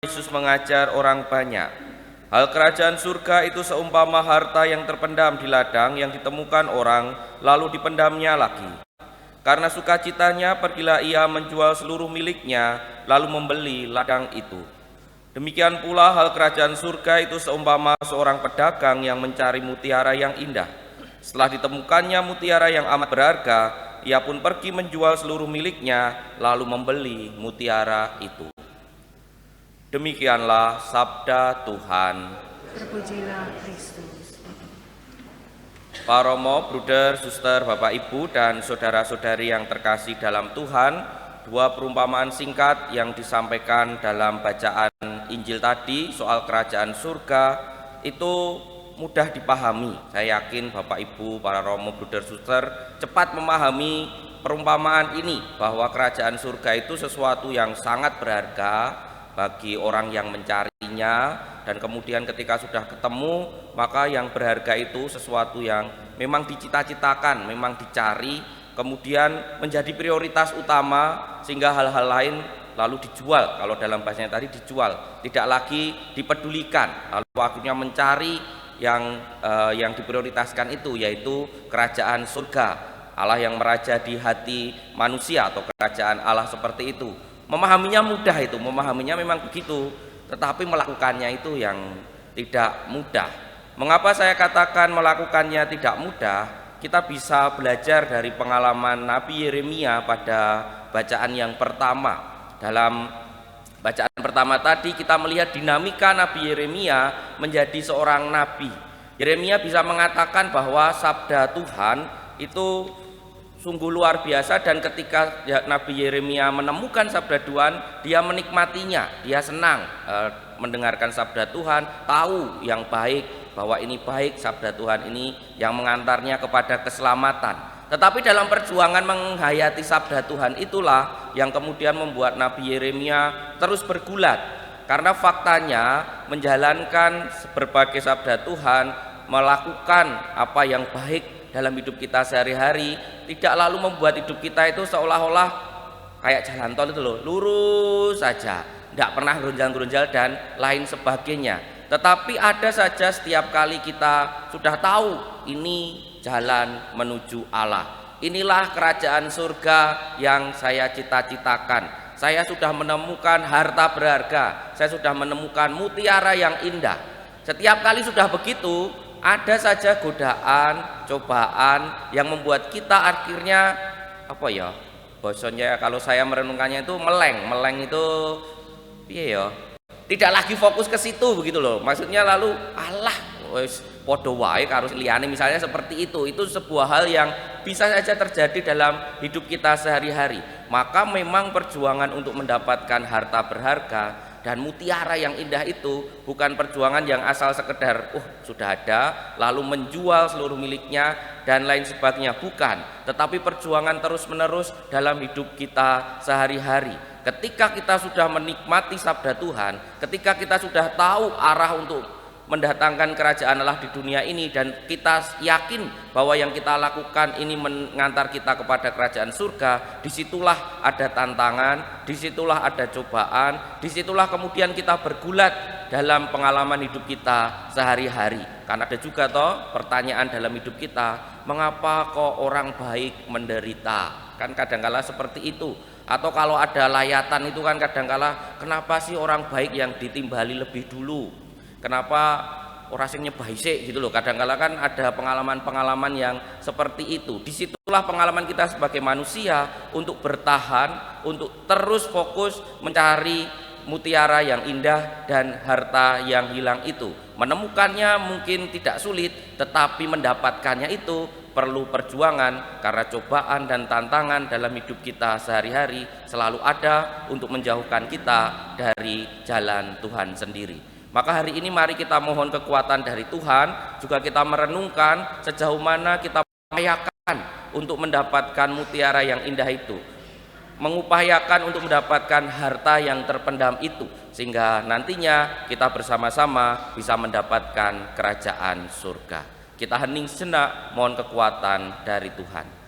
Yesus mengajar orang banyak. Hal kerajaan surga itu seumpama harta yang terpendam di ladang yang ditemukan orang, lalu dipendamnya lagi. Karena sukacitanya pergilah ia menjual seluruh miliknya, lalu membeli ladang itu. Demikian pula hal kerajaan surga itu seumpama seorang pedagang yang mencari mutiara yang indah. Setelah ditemukannya mutiara yang amat berharga, ia pun pergi menjual seluruh miliknya, lalu membeli mutiara itu. Demikianlah sabda Tuhan. Terpujilah Kristus. Pak Romo, Bruder, Suster, Bapak Ibu, dan saudara-saudari yang terkasih dalam Tuhan, dua perumpamaan singkat yang disampaikan dalam bacaan Injil tadi soal kerajaan surga itu mudah dipahami. Saya yakin Bapak Ibu, para Romo, Bruder, Suster cepat memahami perumpamaan ini bahwa kerajaan surga itu sesuatu yang sangat berharga bagi orang yang mencarinya, dan kemudian ketika sudah ketemu maka yang berharga itu sesuatu yang memang dicita-citakan, memang dicari, kemudian menjadi prioritas utama sehingga hal-hal lain lalu dijual. Kalau dalam bahasanya tadi dijual, tidak lagi dipedulikan, lalu akhirnya mencari yang diprioritaskan itu yaitu kerajaan surga, Allah yang meraja di hati manusia atau kerajaan Allah seperti itu. Memahaminya mudah, itu memahaminya memang begitu, tetapi melakukannya itu yang tidak mudah. Mengapa saya katakan melakukannya tidak mudah? Kita bisa belajar dari pengalaman Nabi Yeremia pada bacaan yang pertama. Dalam bacaan pertama tadi kita melihat dinamika Nabi Yeremia menjadi seorang nabi. Yeremia bisa mengatakan bahwa sabda Tuhan itu sungguh luar biasa, dan ketika Nabi Yeremia menemukan sabda Tuhan, dia menikmatinya, dia senang mendengarkan sabda Tuhan, tahu yang baik, bahwa ini baik sabda Tuhan ini yang mengantarnya kepada keselamatan. Tetapi dalam perjuangan menghayati sabda Tuhan itulah yang kemudian membuat Nabi Yeremia terus bergulat, karena faktanya menjalankan berbagai sabda Tuhan, melakukan apa yang baik dalam hidup kita sehari-hari, tidak lalu membuat hidup kita itu seolah-olah kayak jalan tol itu loh, lurus saja, tidak pernah geronjal-geronjal dan lain sebagainya. Tetapi ada saja setiap kali kita sudah tahu ini jalan menuju Allah, inilah kerajaan surga yang saya cita-citakan, saya sudah menemukan harta berharga, saya sudah menemukan mutiara yang indah. Setiap kali sudah begitu, ada saja godaan, cobaan yang membuat kita akhirnya bosannya, kalau saya merenungkannya itu meleng itu tidak lagi fokus ke situ begitu loh. Maksudnya lalu Allah wis padha wae karo liyane, misalnya seperti itu sebuah hal yang bisa saja terjadi dalam hidup kita sehari-hari. Maka memang perjuangan untuk mendapatkan harta berharga dan mutiara yang indah itu bukan perjuangan yang asal sekedar sudah ada lalu menjual seluruh miliknya dan lain sebagainya, bukan, tetapi perjuangan terus-menerus dalam hidup kita sehari-hari. Ketika kita sudah menikmati sabda Tuhan, ketika kita sudah tahu arah untuk mendatangkan kerajaan Allah di dunia ini, dan kita yakin bahwa yang kita lakukan ini mengantar kita kepada kerajaan surga, disitulah ada tantangan, disitulah ada cobaan, disitulah kemudian kita bergulat dalam pengalaman hidup kita sehari-hari. Karena ada juga pertanyaan dalam hidup kita, mengapa kok orang baik menderita? Kan kadangkala seperti itu. Atau kalau ada layatan itu kan kadangkala, kenapa sih orang baik yang ditimbali lebih dulu? Kenapa orang sing nyebahi sik gitu loh. Kadang-kala kan ada pengalaman-pengalaman yang seperti itu. Disitulah pengalaman kita sebagai manusia untuk bertahan, untuk terus fokus mencari mutiara yang indah dan harta yang hilang itu. Menemukannya mungkin tidak sulit, tetapi mendapatkannya itu perlu perjuangan, karena cobaan dan tantangan dalam hidup kita sehari-hari selalu ada untuk menjauhkan kita dari jalan Tuhan sendiri. Maka hari ini mari kita mohon kekuatan dari Tuhan, juga kita merenungkan sejauh mana kita mengupayakan untuk mendapatkan mutiara yang indah itu, mengupayakan untuk mendapatkan harta yang terpendam itu, sehingga nantinya kita bersama-sama bisa mendapatkan kerajaan surga. Kita hening sejenak, mohon kekuatan dari Tuhan.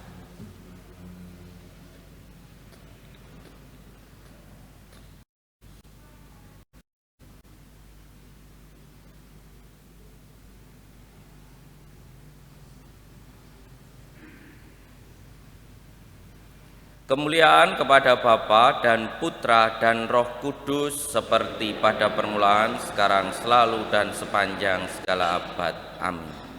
Kemuliaan kepada Bapa dan Putra dan Roh Kudus seperti pada permulaan, sekarang, selalu, dan sepanjang segala abad. Amin.